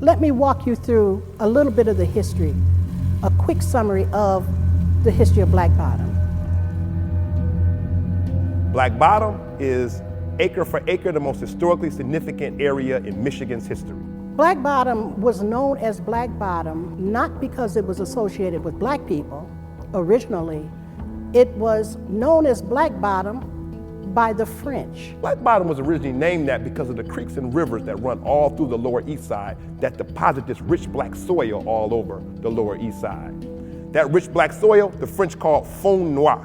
Let me walk you through a little bit of the history, a quick summary of the history of Black Bottom. Black Bottom is acre for acre the most historically significant area in Michigan's history. Black Bottom was known as Black Bottom not because it was associated with black people originally. It was known as Black Bottom by the French. Black Bottom was originally named that because of the creeks and rivers that run all through the Lower East Side that deposit this rich black soil all over the Lower East Side. That rich black soil, the French called fond noir,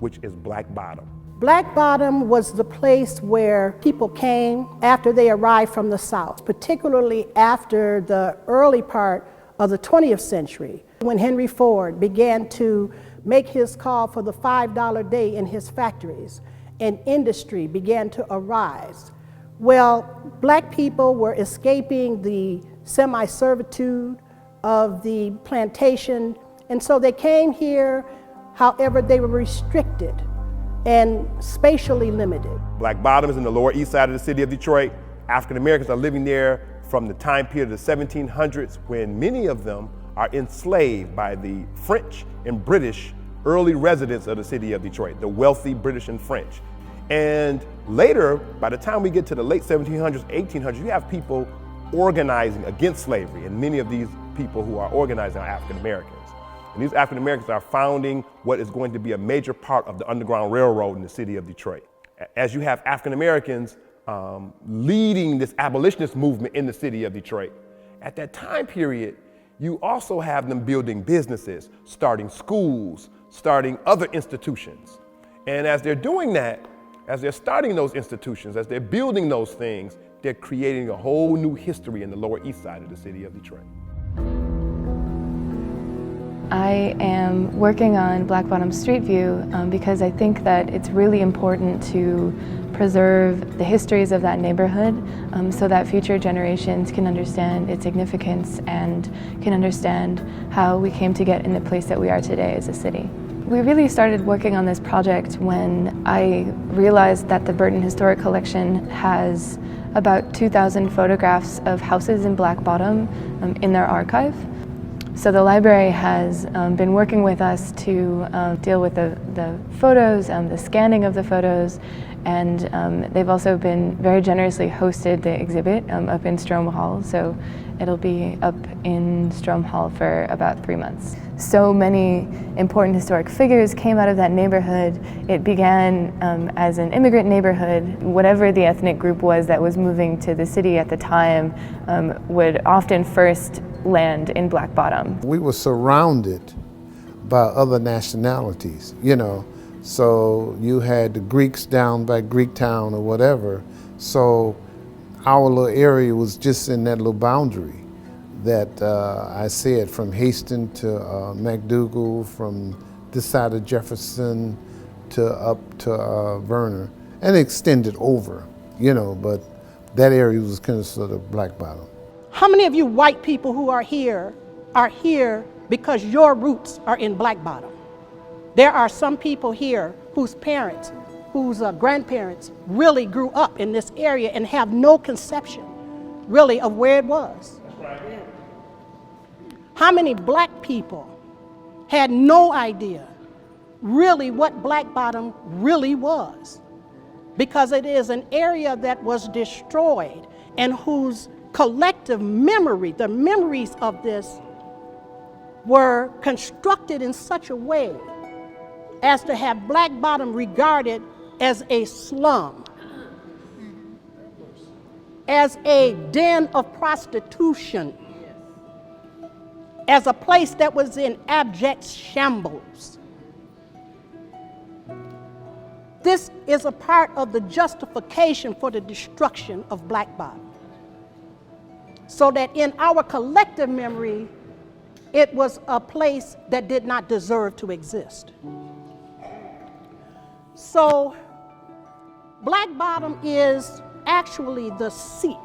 which is Black Bottom. Black Bottom was the place where people came after they arrived from the South, particularly after the early part of the 20th century, when Henry Ford began to make his call for the $5 day in his factories, and industry began to arise. Well, black people were escaping the semi-servitude of the plantation, and so they came here. However, they were restricted and spatially limited. Black Bottom is in the Lower East Side of the city of Detroit. African Americans are living there from the time period of the 1700s, when many of them are enslaved by the French and British early residents of the city of Detroit, the wealthy British and French. And later, by the time we get to the late 1700s, 1800s, you have people organizing against slavery, and many of these people who are organizing are African Americans. And these African Americans are founding what is going to be a major part of the Underground Railroad in the city of Detroit. As you have African Americans leading this abolitionist movement in the city of Detroit, at that time period, you also have them building businesses, starting schools, starting other institutions. And as they're doing that, as they're starting those institutions, as they're building those things, they're creating a whole new history in the Lower East Side of the city of Detroit. I am working on Black Bottom Street View because I think that it's really important to preserve the histories of that neighborhood so that future generations can understand its significance and can understand how we came to get in the place that we are today as a city. We really started working on this project when I realized that the Burton Historic Collection has about 2,000 photographs of houses in Black Bottom in their archive. So the library has been working with us to deal with the photos, the scanning of the photos, and they've also been very generously hosted the exhibit up in Strom Hall. So it'll be up in Strom Hall for about 3 months. So many important historic figures came out of that neighborhood. It began as an immigrant neighborhood. Whatever the ethnic group was that was moving to the city at the time would often first land in Black Bottom. We were surrounded by other nationalities, you know. So you had the Greeks down by Greektown or whatever. So our little area was just in that little boundary that I said, from Hastings to McDougal, from this side of Jefferson to up to Verner, and extended over, you know, but that area was considered of Black Bottom. How many of you white people who are here because your roots are in Black Bottom? There are some people here whose parents, whose grandparents really grew up in this area and have no conception really of where it was. That's right. How many black people had no idea really what Black Bottom really was? Because it is an area that was destroyed and whose collective memory, the memories of this, were constructed in such a way as to have Black Bottom regarded as a slum, as a den of prostitution, as a place that was in abject shambles. This is a part of the justification for the destruction of Black Bottom, so that in our collective memory, it was a place that did not deserve to exist. So Black Bottom is actually the seat.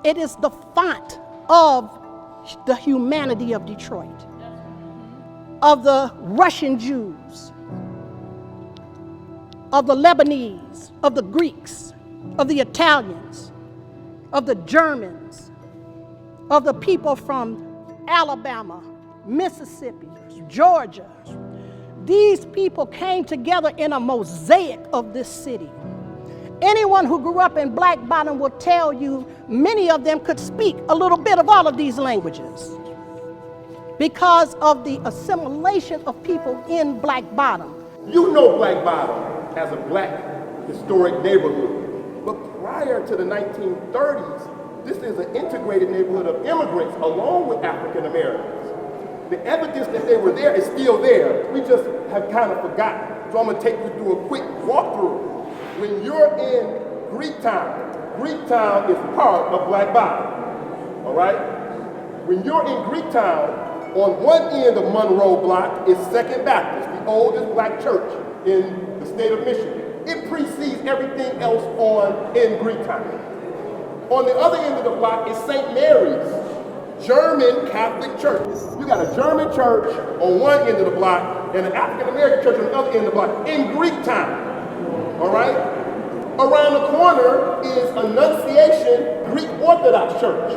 It is the font of the humanity of Detroit, of the Russian Jews, of the Lebanese, of the Greeks, of the Italians, of the Germans, of the people from Alabama, Mississippi, Georgia. These people came together in a mosaic of this city. Anyone who grew up in Black Bottom will tell you many of them could speak a little bit of all of these languages because of the assimilation of people in Black Bottom. You know Black Bottom as a black historic neighborhood, but prior to the 1930s, this is an integrated neighborhood of immigrants along with African Americans. The evidence that they were there is still there. We just have kind of forgotten. So I'm going to take you through a quick walkthrough. When you're in Greektown is part of Black Bottom, all right? When you're in Greektown, on one end of Monroe Block is Second Baptist, the oldest black church in the state of Michigan. It precedes everything else in Greektown. On the other end of the block is St. Mary's, German Catholic church. You got a German church on one end of the block and an African American church on the other end of the block in Greektown. All right? Around the corner is Annunciation Greek Orthodox Church.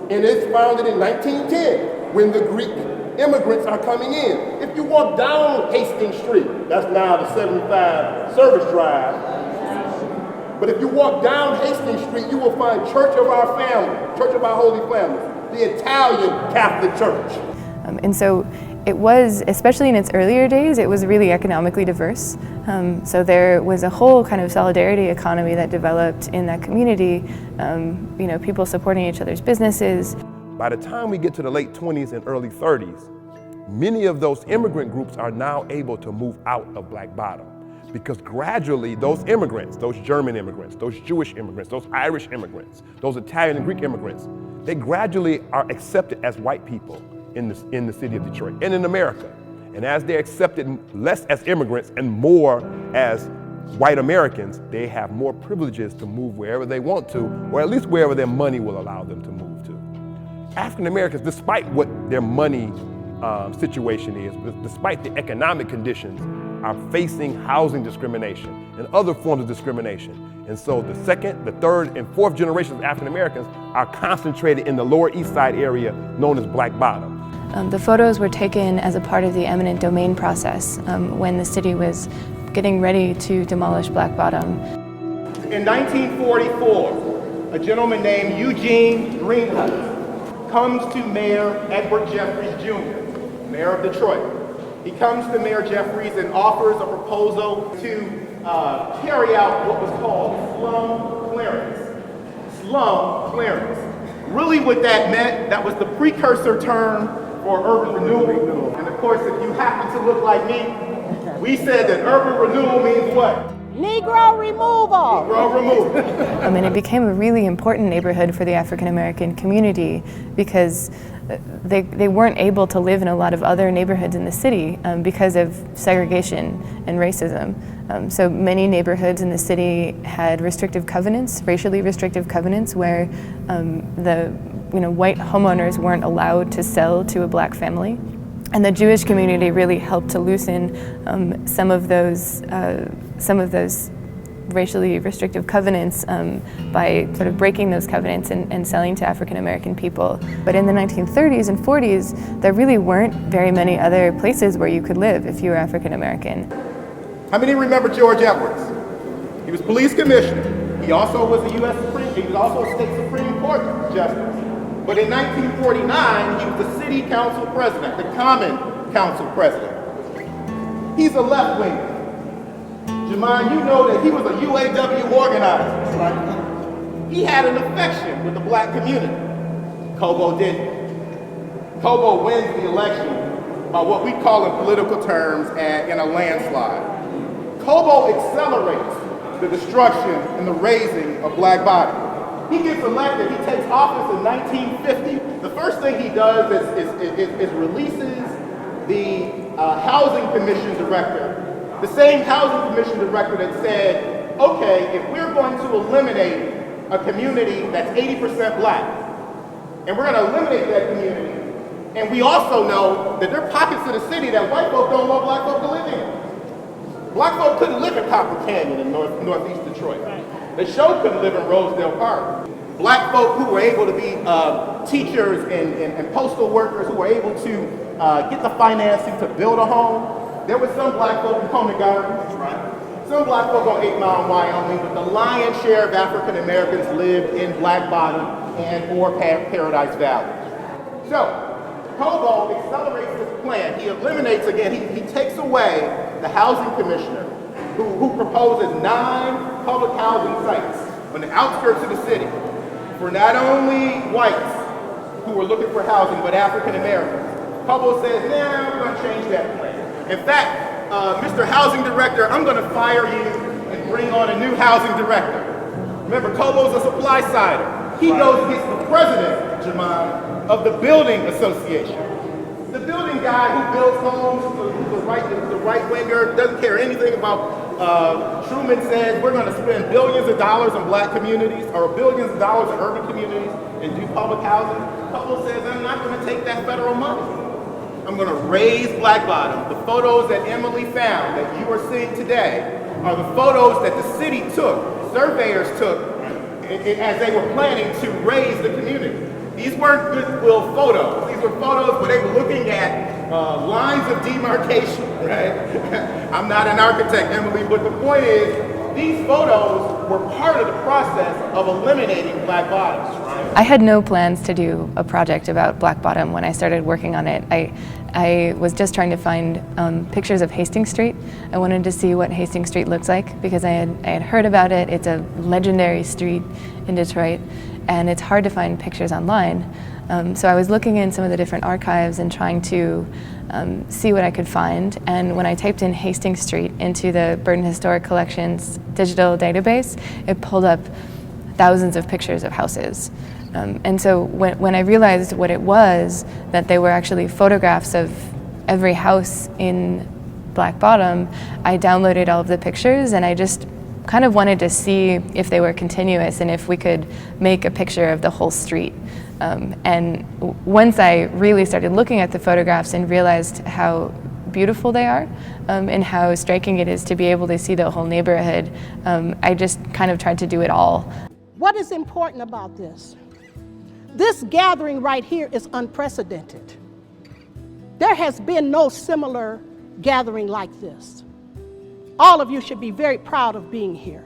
And it's founded in 1910 when the Greek immigrants are coming in. If you walk down Hastings Street, that's now the 75 Service Drive. But if you walk down Hastings Street, you will find Church of Our Family, Church of Our Holy Family, the Italian Catholic Church. And so it was, especially in its earlier days, it was really economically diverse. So there was a whole kind of solidarity economy that developed in that community, you know, people supporting each other's businesses. By the time we get to the late 20s and early 30s, many of those immigrant groups are now able to move out of Black Bottom because gradually those immigrants, those German immigrants, those Jewish immigrants, those Irish immigrants, those Italian and Greek immigrants, they gradually are accepted as white people in the city of Detroit and in America. And as they're accepted less as immigrants and more as white Americans, they have more privileges to move wherever they want to, or at least wherever their money will allow them to move to. African Americans, despite what their money situation is, despite the economic conditions, are facing housing discrimination and other forms of discrimination. And so the second, the third, and fourth generations of African Americans are concentrated in the Lower East Side area known as Black Bottom. The photos were taken as a part of the eminent domain process when the city was getting ready to demolish Black Bottom. In 1944, a gentleman named Eugene Greenhut comes to Mayor Edward Jeffries Jr., Mayor of Detroit. He comes to Mayor Jeffries and offers a proposal to carry out what was called slum clearance. Slum clearance. Really what that meant, that was the precursor term for urban renewal. And of course, if you happen to look like me, we said that urban renewal means what? Negro removal. Negro removal. And it became a really important neighborhood for the African American community because they weren't able to live in a lot of other neighborhoods in the city because of segregation and racism. So many neighborhoods in the city had restrictive covenants, racially restrictive covenants, where the white homeowners weren't allowed to sell to a black family. And the Jewish community really helped to loosen some of those racially restrictive covenants by sort of breaking those covenants and selling to African American people. But in the 1930s and 40s, there really weren't very many other places where you could live if you were African American. How many remember George Edwards? He was police commissioner. He also was he was also a state Supreme Court justice. But in 1949, he was the city council president, the common council president. He's a left-winger. Jamon, you know that he was a UAW organizer, right? He had an affection with the black community. Kobo didn't. Kobo wins the election by what we call in political terms in a landslide. Kobo accelerates the destruction and the raising of Black Bottom. He gets elected, he takes office in 1950. The first thing he does is releases the Housing Commission director. The same Housing Commission director that said, okay, if we're going to eliminate a community that's 80% black, and we're going to eliminate that community, and we also know that there are pockets of the city that white folk don't want black folk to live in. Black folk couldn't live in Copper Canyon in northeast Detroit. They sure couldn't live in Rosedale Park. Black folk who were able to be teachers and postal workers who were able to get the financing to build a home. There were some black folk in Coney Gardens, right? Some black folk on 8 Mile in Wyoming, but the lion's share of African Americans lived in Black Bottom and or Paradise Valley. So, Cobo accelerates this plan. He eliminates, again, he takes away the housing commissioner who proposes 9 public housing sites on the outskirts of the city for not only whites who were looking for housing, but African Americans. Cobo says, nah, we're gonna change that plan. In fact, Mr. Housing Director, I'm gonna fire you and bring on a new housing director. Remember, Cobo's a supply sider. He goes against the president, Jamon, of the Building Association. The building guy who builds homes, the right winger, doesn't care anything about, Truman says, we're gonna spend billions of dollars on black communities, or billions of dollars in urban communities, and do public housing. Cobo says, I'm not gonna take that federal money. I'm gonna raise Black Bottom. The photos that Emily found, that you are seeing today, are the photos that the city took, surveyors took, as they were planning to raise the community. These weren't goodwill photos. These were photos where they were looking at lines of demarcation, right? I'm not an architect, Emily, but the point is, these photos were part of the process of eliminating Black Bottoms, right? I had no plans to do a project about Black Bottom when I started working on it. I was just trying to find pictures of Hastings Street. I wanted to see what Hastings Street looks like because I had heard about it. It's a legendary street in Detroit, and it's hard to find pictures online. So I was looking in some of the different archives and trying to see what I could find. And when I typed in Hastings Street into the Burton Historic Collections digital database, it pulled up thousands of pictures of houses. And so when I realized what it was, that they were actually photographs of every house in Black Bottom, I downloaded all of the pictures and I just kind of wanted to see if they were continuous and if we could make a picture of the whole street. And once I really started looking at the photographs and realized how beautiful they are and how striking it is to be able to see the whole neighborhood, I just kind of tried to do it all. What is important about this? This gathering right here is unprecedented. There has been no similar gathering like this. All of you should be very proud of being here.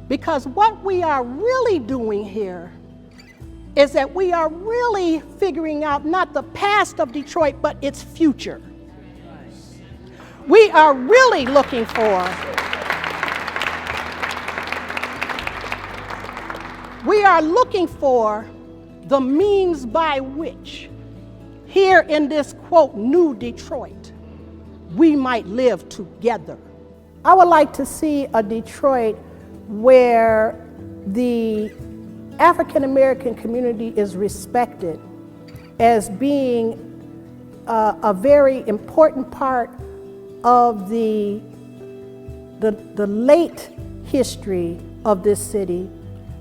Because what we are really doing here is that we are really figuring out not the past of Detroit, but its future. We are really looking for the means by which here in this, quote, new Detroit, we might live together. I would like to see a Detroit where the African American community is respected as being a very important part of the late history of this city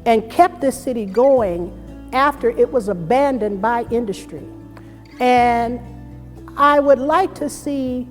and kept this city going after it was abandoned by industry. And I would like to see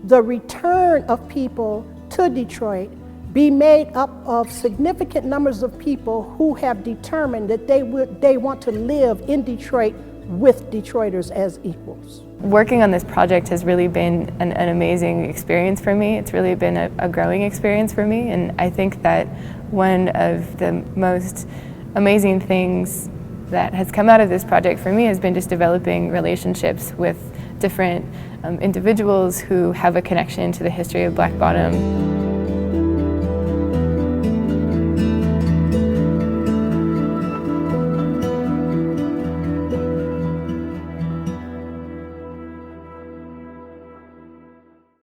the return of people to Detroit be made up of significant numbers of people who have determined that they want to live in Detroit with Detroiters as equals. Working on this project has really been an amazing experience for me. It's really been a growing experience for me, and I think that one of the most amazing things that has come out of this project for me has been just developing relationships with different individuals who have a connection to the history of Black Bottom.